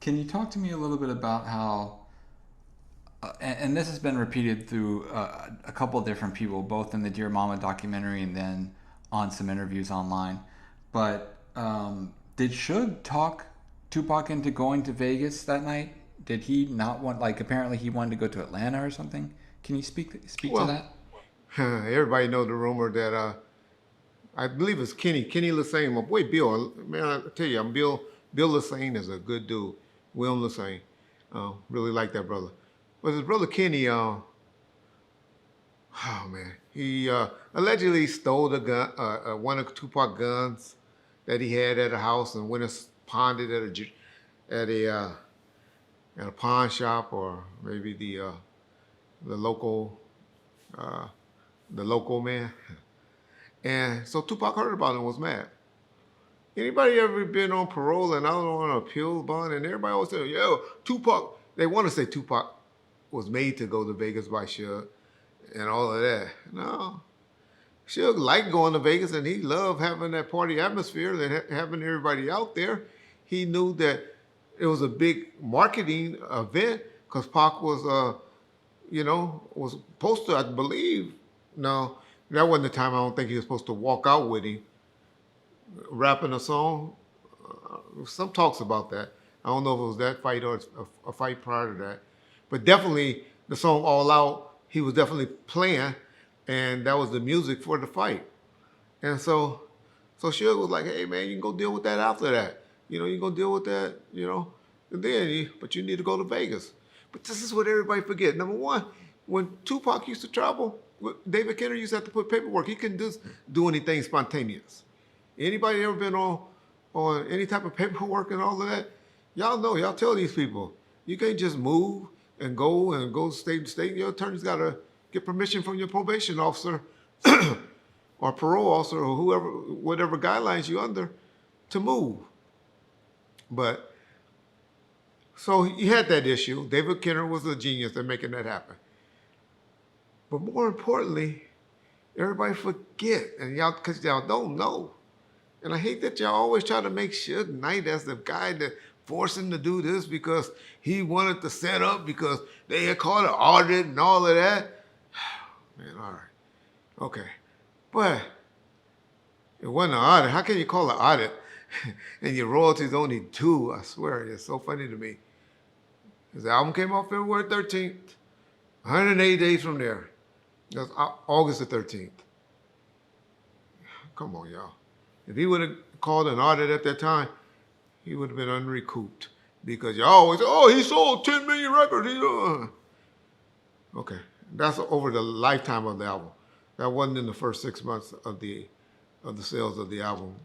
Can you talk to me a little bit about how, and this has been repeated through a couple of different people, both in the Dear Mama documentary and then on some interviews online. But did Suge talk Tupac into going to Vegas that night? Did he not want, like, apparently he wanted to go to Atlanta or something? Can you speak to Well, that? everybody know the rumor that I believe it's Kenny Lassane, my boy Bill. Man, I tell you, Bill Lassane is a good dude. Will Lassane, really like that brother. But his brother Kenny, oh man, he allegedly stole the gun, one of Tupac guns that he had at a house and went and pawned it at a at a pawn shop or maybe the local uh, the local man. And so Tupac heard about it and was mad. Anybody ever been on parole and out on an appeal bond? And everybody always say, yo, Tupac, they want to say Tupac was made to go to Vegas by Suge and all of that. No. Suge liked going to Vegas and he loved having that party atmosphere and having everybody out there. He knew that it was a big marketing event because Pac was, was supposed to, I believe, no, that wasn't the time I don't think he was supposed to walk out with him rapping a song. Some talks about that. I don't know if it was that fight or a fight prior to that. But definitely the song All Out, he was definitely playing, and that was the music for the fight. And so Suge was like, hey man, you can go deal with that after that. You can go deal with that, and then but you need to go to Vegas. But this is what everybody forget. Number one, when Tupac used to travel, David Kenner used to have to put paperwork. He couldn't just do anything spontaneous. Anybody ever been on any type of paperwork and all of that? Y'all know, y'all tell these people, you can't just move and go state to state. Your attorney's got to get permission from your probation officer or parole officer or whoever, whatever guidelines you're under to move. But so he had that issue. David Kenner was a genius at making that happen. But more importantly, everybody forget, and y'all, because y'all don't know. And I hate that y'all always try to make Suge Knight as the guy that forced him to do this because he wanted to set up because they had called an audit and all of that. Man, all right. Okay. But it wasn't an audit. How can you call an audit and your royalties only two? I swear, it's so funny to me. His album came out February 13th, 180 days from there. That's August the 13th. Come on, y'all. If he would have called an audit at that time, he would have been unrecouped because y'all always say, oh, he sold 10 million records. Okay, that's over the lifetime of the album. That wasn't in the first 6 months of the sales of the album,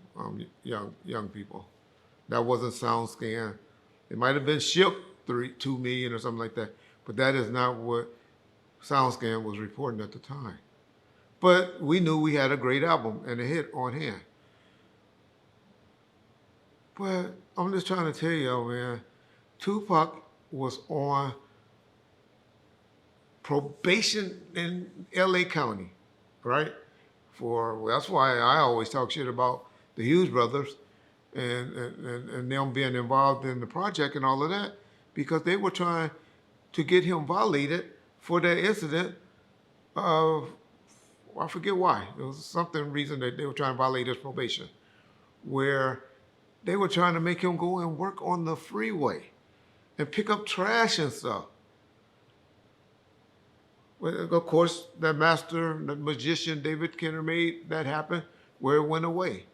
young people. That wasn't SoundScan. It might have been shipped 2 million or something like that, but that is not what SoundScan was reporting at the time. But we knew we had a great album and a hit on hand. But I'm just trying to tell y'all, man, Tupac was on probation in LA County, right? That's why I always talk shit about the Hughes brothers and them being involved in the project and all of that, because they were trying to get him violated for that incident of, I forget why. There was something reason that they were trying to violate his probation, where they were trying to make him go and work on the freeway and pick up trash and stuff. Well, of course, that magician, David Kenner made that happen, where it went away.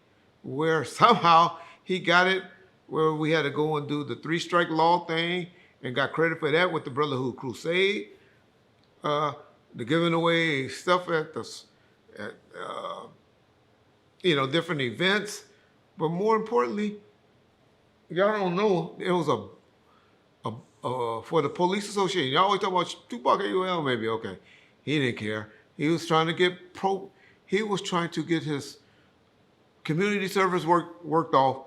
Where somehow he got it where we had to go and do the 3-strike law thing and got credit for that with the Brotherhood Crusade, the giving away stuff at different events. But more importantly, y'all don't know, it was for the police association. Y'all always talk about Tupac AUL, maybe, okay. He didn't care. He was trying to get his community service worked off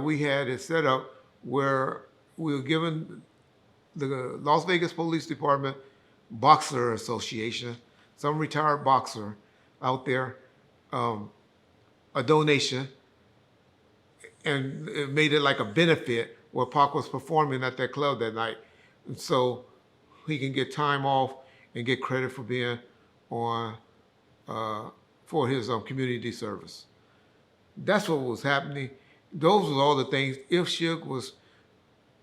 we had it set up where we were giving the Las Vegas Police Department Boxer Association, some retired boxer out there, a donation, and it made it like a benefit where Pac was performing at that club that night. And so he can get time off and get credit for being on uh, for his community service. That's what was happening. Those were all the things. If Suge was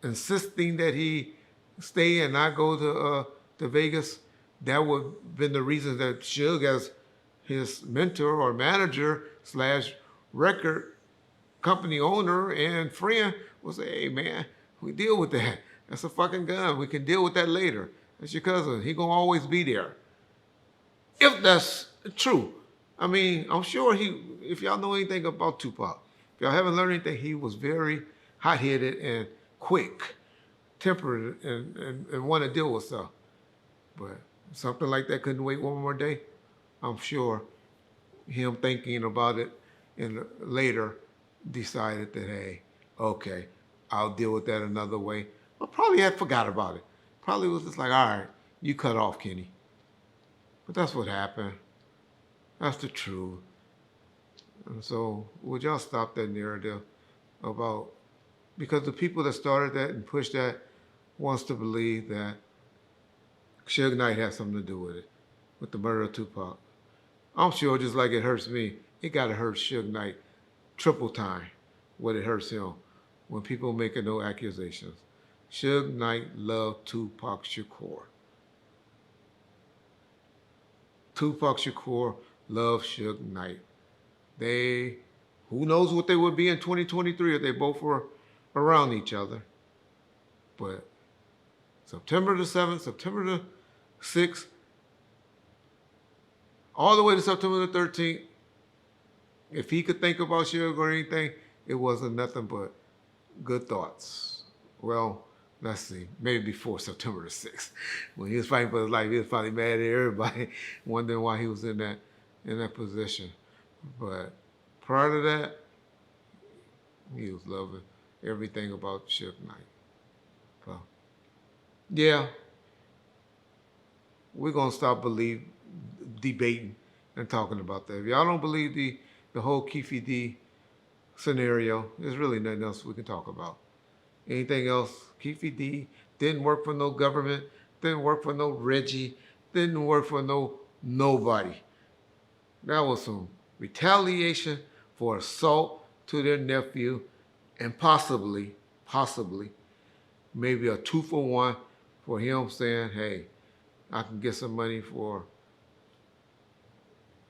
insisting that he stay and not go to Vegas, that would have been the reason that Suge, as his mentor or manager slash record company owner and friend, would say, "Hey man, we deal with that. That's a fucking gun. We can deal with that later. That's your cousin. He gonna always be there." If that's true. I mean, I'm sure if y'all know anything about Tupac, if y'all haven't learned anything, he was very hot-headed and quick, tempered, and want to deal with stuff. But something like that couldn't wait one more day. I'm sure him thinking about it and later decided that, hey, okay, I'll deal with that another way. But probably had forgot about it. Probably was just like, all right, you cut off, Kenny. But that's what happened. That's the truth. And so would y'all stop that narrative about, because the people that started that and pushed that wants to believe that Suge Knight has something to do with it, with the murder of Tupac. I'm sure just like it hurts me, it gotta hurt Suge Knight triple time what it hurts him when people making no accusations. Suge Knight loved Tupac Shakur. Tupac Shakur loved Suge Knight. Who knows what they would be in 2023 if they both were around each other. But September the 7th, September the 6th, all the way to September the 13th, if he could think about Suge or anything, it wasn't nothing but good thoughts. Well, let's see, maybe before September the 6th. When he was fighting for his life, he was probably mad at everybody, wondering why he was in that position. But prior to that, he was loving everything about Suge Knight. So, yeah, we're going to stop debating and talking about that. If y'all don't believe the whole Keefe D scenario, there's really nothing else we can talk about. Anything else, Keefe D didn't work for no government, didn't work for no Reggie, didn't work for nobody. That was some retaliation for assault to their nephew, and possibly, maybe a 2-for-1 for him saying, hey, I can get some money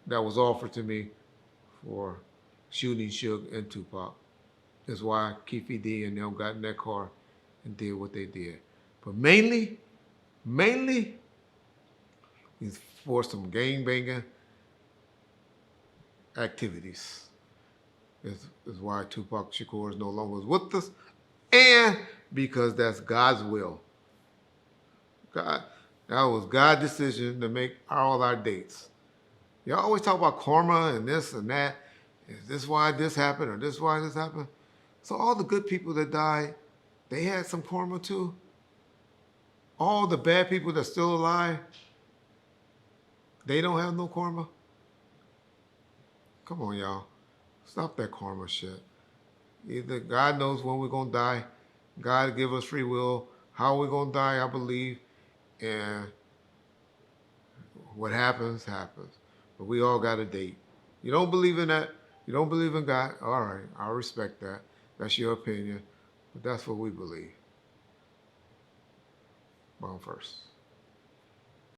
that was offered to me for shooting Suge and Tupac. That's why Keefe D and them got in that car and did what they did. But mainly, is for some gangbanging activities. Is why Tupac Shakur is no longer with us, and because that's God's will. That was God's decision to make all our dates. Y'all always talk about karma and this and that. Is this why this happened or this why this happened? So all the good people that died, they had some karma too. All the bad people that's still alive, they don't have no karma. Come on, y'all. Stop that karma shit. Either God knows when we're going to die. God give us free will. How we're going to die, I believe. And what happens, happens. But we all got a date. You don't believe in that? You don't believe in God? All right, I respect that. That's your opinion. But that's what we believe. Born first.